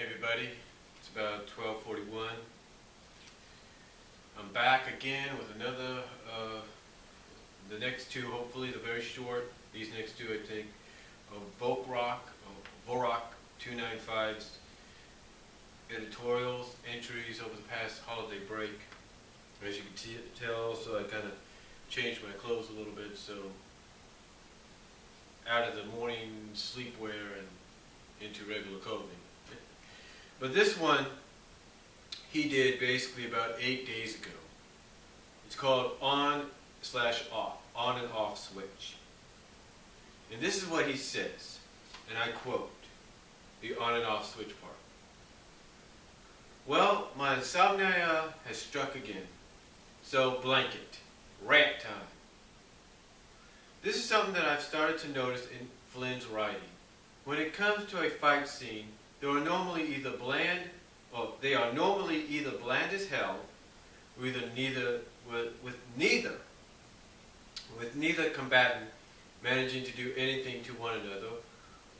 Hey everybody, it's about 12:41. I'm back again with another, the next two hopefully, they're very short. These next two I think are Vorok 295's editorials, entries over the past holiday break. As you can tell, so I kind of changed my clothes a little bit, so out of the morning sleepwear and into regular clothing. But this one he did basically about 8 days ago. It's called On/Off, on and off switch. And this is what he says, and I quote the on and off switch part. Well, my insomnia has struck again, so blanket, rant time. This is something that I've started to notice in Flynn's writing. When it comes to a fight scene, they are normally either bland as hell, or with neither combatant managing to do anything to one another,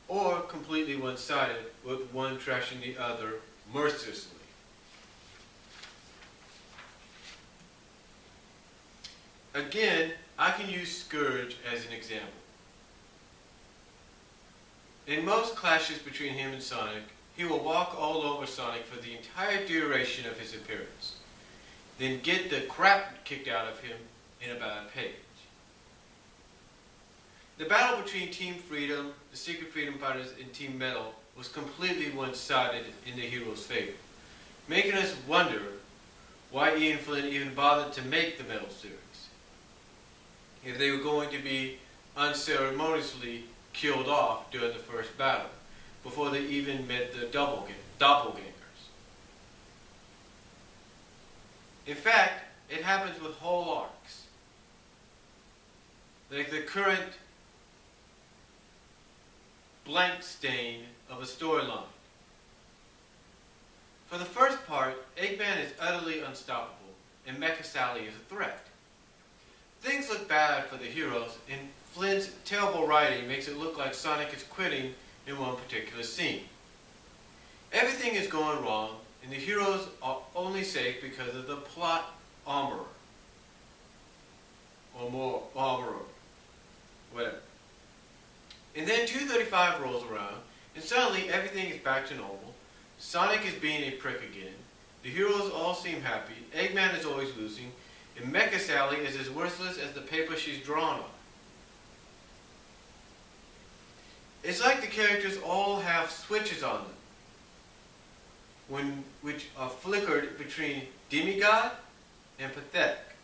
or completely one-sided, with one trashing the other mercilessly. Again, I can use Scourge as an example. In most clashes between him and Sonic, he will walk all over Sonic for the entire duration of his appearance, then get the crap kicked out of him in about a page. The battle between Team Freedom, the Secret Freedom Fighters, and Team Metal was completely one-sided in the hero's favor, making us wonder why Ian Flynn even bothered to make the Metal series, if they were going to be unceremoniously killed off during the first battle, before they even met the doppelgangers. In fact, it happens with whole arcs, like the current blank stain of a storyline. For the first part, Eggman is utterly unstoppable, and Mecha Sally is a threat. Things look bad for the heroes, and Flynn's terrible writing makes it look like Sonic is quitting in one particular scene. Everything is going wrong, and the heroes are only safe because of the plot armorer. Or more armorer. Whatever. And then 235 rolls around, and suddenly everything is back to normal. Sonic is being a prick again. The heroes all seem happy. Eggman is always losing. And Mecha Sally is as worthless as the paper she's drawn on. It's like the characters all have switches on them, which are flickered between demigod and pathetic,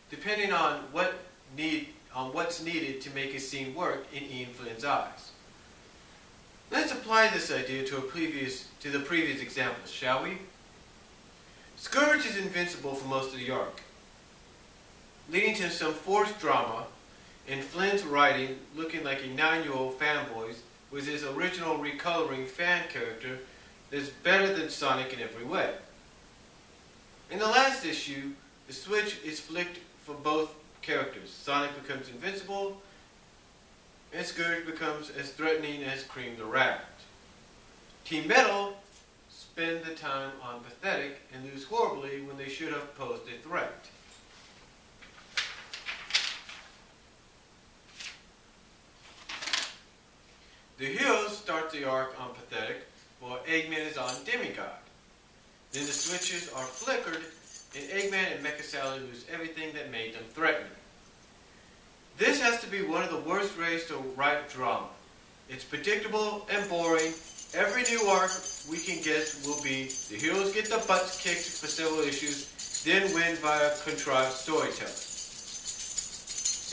depending on what's needed to make a scene work in Ian Flynn's eyes. Let's apply this idea to the previous examples, shall we? Scourge is invincible for most of the arc, leading to some forced drama, and Flynn's writing looking like a 9-year-old fanboy with his original recoloring fan character that's better than Sonic in every way. In the last issue, the switch is flicked for both characters. Sonic becomes invincible, and Scourge becomes as threatening as Cream the Rat. Team Metal spend the time on pathetic and lose horribly when they should have posed a threat. The heroes start the arc on pathetic, while Eggman is on demigod. Then the switches are flickered, and Eggman and Mecha Sally lose everything that made them threatening. This has to be one of the worst ways to write drama. It's predictable and boring. Every new arc we can guess will be the heroes get their butts kicked for several issues, then win via contrived storytelling.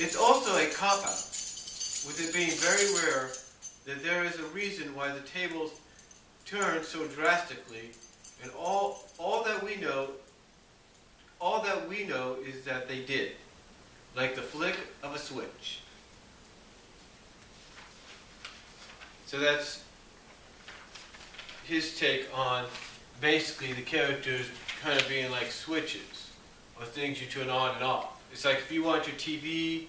It's also a cop-out, with it being very rare that there is a reason why the tables turn so drastically, and all that we know is that they did, like the flick of a switch. So that's his take on basically the characters kind of being like switches, or things you turn on and off. It's like if you want your TV,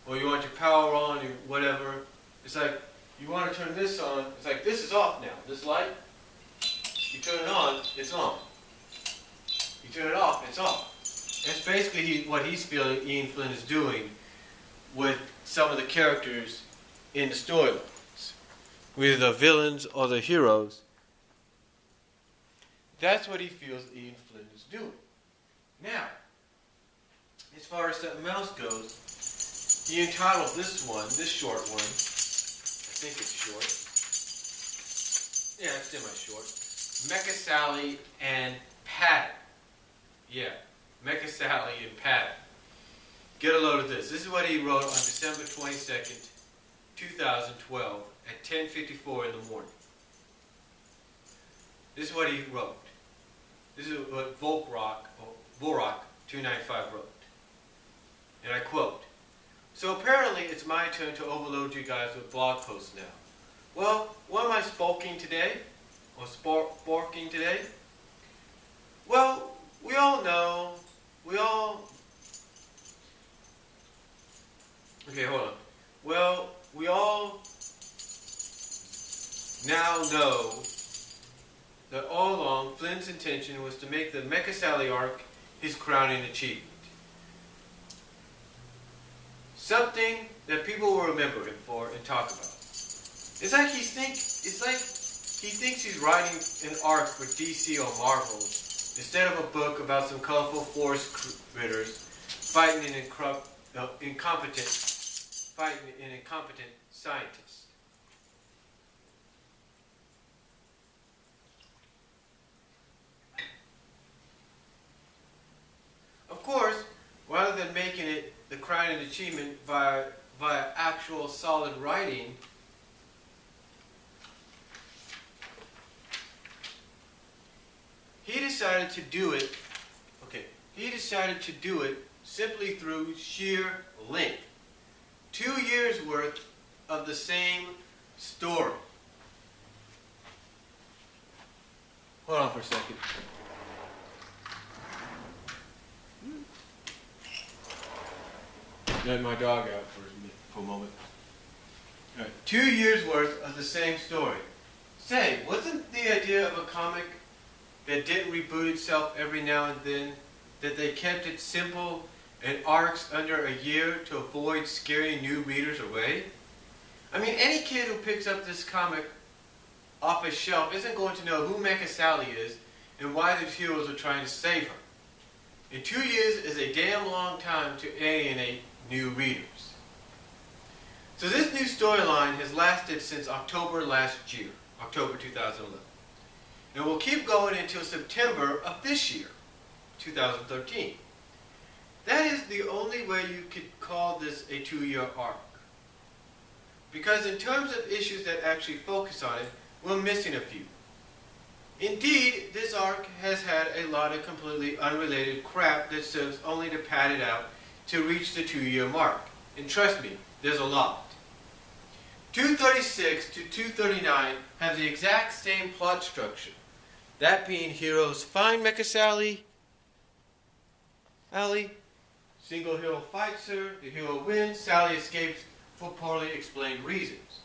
or you want your power on, or whatever, it's like you want to turn this on, it's like this is off now, this light, You turn it on, it's on. You turn it off, it's off. That's basically what he's feeling Ian Flynn is doing with some of the characters in the storylines, whether the villains or the heroes. That's what he feels Ian Flynn is doing. Now, as far as something else goes, he entitled this one, this short one, I think it's short. Yeah, it's semi-short. Mecha Sally and Patton. Yeah, Mecha Sally and Patton. Get a load of this. This is what he wrote on December 22nd, 2012 at 10:54 in the morning. This is what he wrote. This is what Volrock 295 wrote. And I quote, "So apparently it's my turn to overload you guys with blog posts now. Well, what am I sparking today? Or sparking today? Well, we all know, okay, hold on. Well, we all now know that all along Flynn's intention was to make the Mecha Sally arc his crowning achievement. Something that people will remember him for and talk about. It's like he thinks he's writing an arc for DC or Marvel instead of a book about some colorful forest critters fighting an incompetent scientist. Of course, rather than making it the crowning achievement via actual solid writing, he decided to do it simply through sheer length. 2 years worth of the same story. Hold on for a second. Let my dog out for a moment. All right. 2 years worth of the same story. Say, wasn't the idea of a comic that didn't reboot itself every now and then, that they kept it simple and arcs under a year to avoid scaring new readers away? I mean, any kid who picks up this comic off a shelf isn't going to know who Mecha Sally is and why the heroes are trying to save her. And 2 years is a damn long time to alienate new readers. So this new storyline has lasted since October last year, October 2011. And will keep going until September of this year, 2013. That is the only way you could call this a 2-year arc. Because in terms of issues that actually focus on it, we're missing a few. Indeed, this arc has had a lot of completely unrelated crap that serves only to pad it out to reach the 2-year mark. And trust me, there's a lot. 236 to 239 have the exact same plot structure. That being heroes find Mecha Sally, single hero fights her, the hero wins, Sally escapes for poorly explained reasons.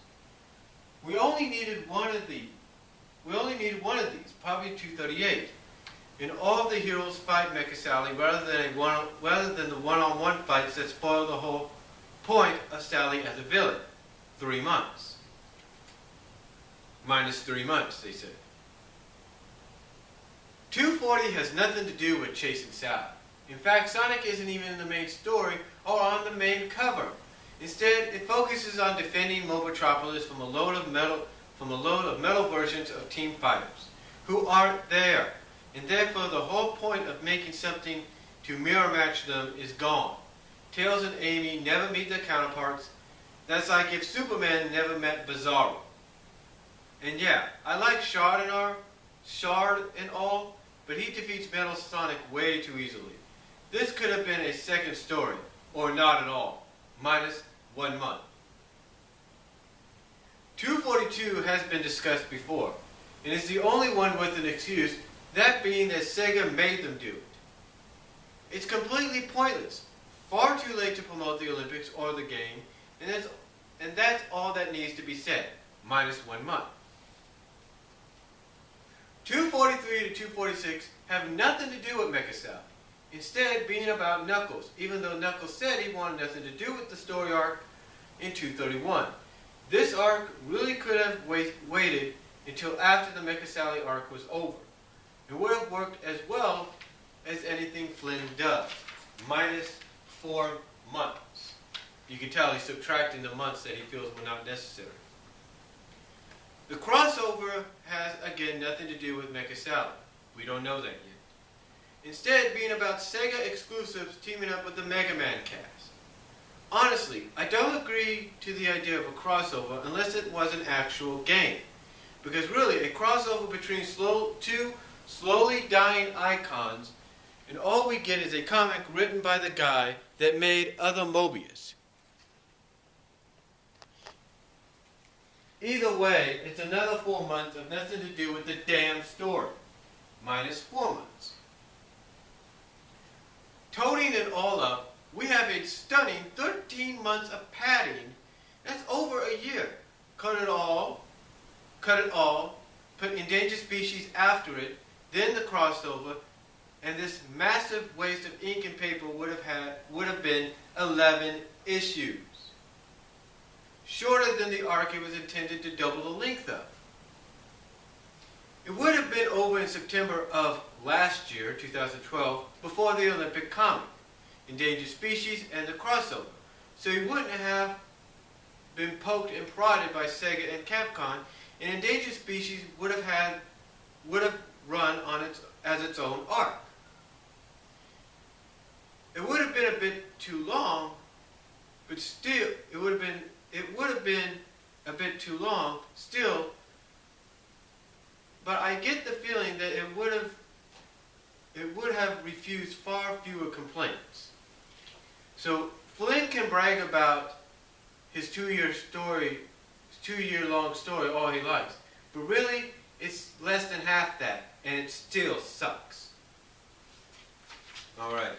We only needed one of these, probably 238. And all of the heroes fight Mecha Sally rather than the one-on-one fights that spoil the whole point of Sally as a villain. 3 months. Minus 3 months, they said. 240 has nothing to do with chasing Sally. In fact, Sonic isn't even in the main story or on the main cover. Instead, it focuses on defending Mobotropolis from a load of metal versions of Team Fighters, who aren't there. And therefore, the whole point of making something to mirror match them is gone. Tails and Amy never meet their counterparts. That's like if Superman never met Bizarro. And yeah, I like Shard and all, but he defeats Metal Sonic way too easily. This could have been a second story, or not at all, minus 1 month. 242 has been discussed before, and is the only one with an excuse, that being that Sega made them do it. It's completely pointless, far too late to promote the Olympics or the game, and that's all that needs to be said, minus 1 month. 240 243 to 246 have nothing to do with Mecha Sally, instead being about Knuckles, even though Knuckles said he wanted nothing to do with the story arc in 231. This arc really could have waited until after the Mecha Sally arc was over. It would have worked as well as anything Flynn does, minus 4 months. You can tell he's subtracting the months that he feels were not necessary. The crossover has, again, nothing to do with Mecha Sally. We don't know that yet. Instead, being about Sega exclusives teaming up with the Mega Man cast. Honestly, I don't agree to the idea of a crossover unless it was an actual game. Because really, a crossover between two slowly dying icons, and all we get is a comic written by the guy that made Other Mobius. Either way, it's another 4 months of nothing to do with the damn story. Minus 4 months. Toting it all up, we have a stunning 13 months of padding. That's over a year. Cut it all, put endangered species after it, then the crossover, and this massive waste of ink and paper would have been 11 issues. Shorter than the arc it was intended to double the length of. It would have been over in September of last year, 2012, before the Olympic comic, Endangered Species, and the crossover. So he wouldn't have been poked and prodded by Sega and Capcom, and Endangered Species would have run on as its own arc. It would have been a bit too long, but still, it would have been a bit too long, still, but I get the feeling that it would have refused far fewer complaints. So Flynn can brag about his 2-year long story all he likes, but really it's less than half that, and it still sucks. All right.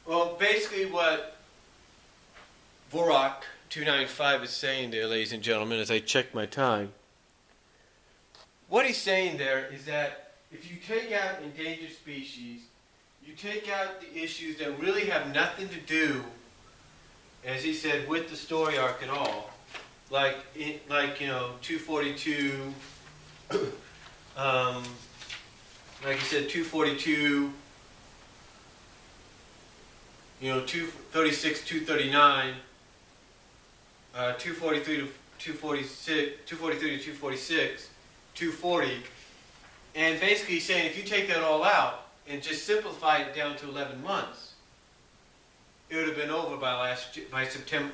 Well, basically what Vorak 295 is saying there, ladies and gentlemen, as I check my time, what he's saying there is that if you take out endangered species, you take out the issues that really have nothing to do, as he said, with the story arc at all, like 242, like he said, 242, 236, 239, 243 to 246, 243 to 246, 240, and basically he's saying if you take that all out and just simplify it down to 11 months, it would have been over by last September.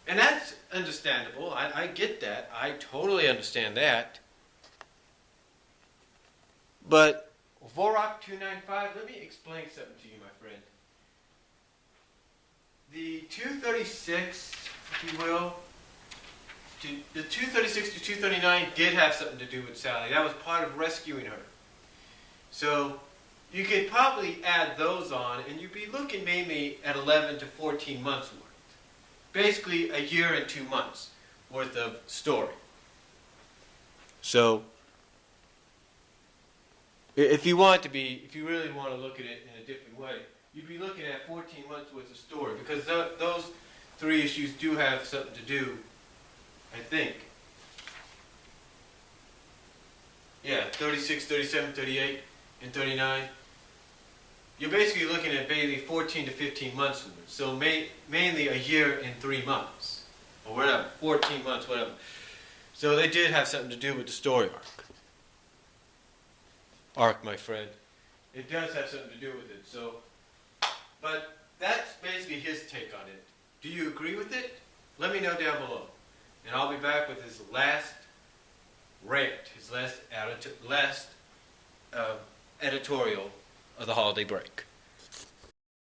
And that's understandable. I get that. I totally understand that. But Vorak 295, let me explain something to you, my friend. The 236, if you will, the 236 to 239 did have something to do with Sally. That was part of rescuing her. So you could probably add those on, and you'd be looking maybe at 11 to 14 months worth. Basically a year and 2 months worth of story. So if you really want to look at it in a different way, you'd be looking at 14 months worth of story, because those 3 issues do have something to do, I think. Yeah, 36, 37, 38, and 39. You're basically looking at maybe 14 to 15 months worth. So mainly a year and 3 months. Or whatever, 14 months, whatever. So they did have something to do with the story arc, my friend. It does have something to do with it. So, but that's basically his take on it. Do you agree with it? Let me know down below. And I'll be back with his last rant, his last editorial of the holiday break.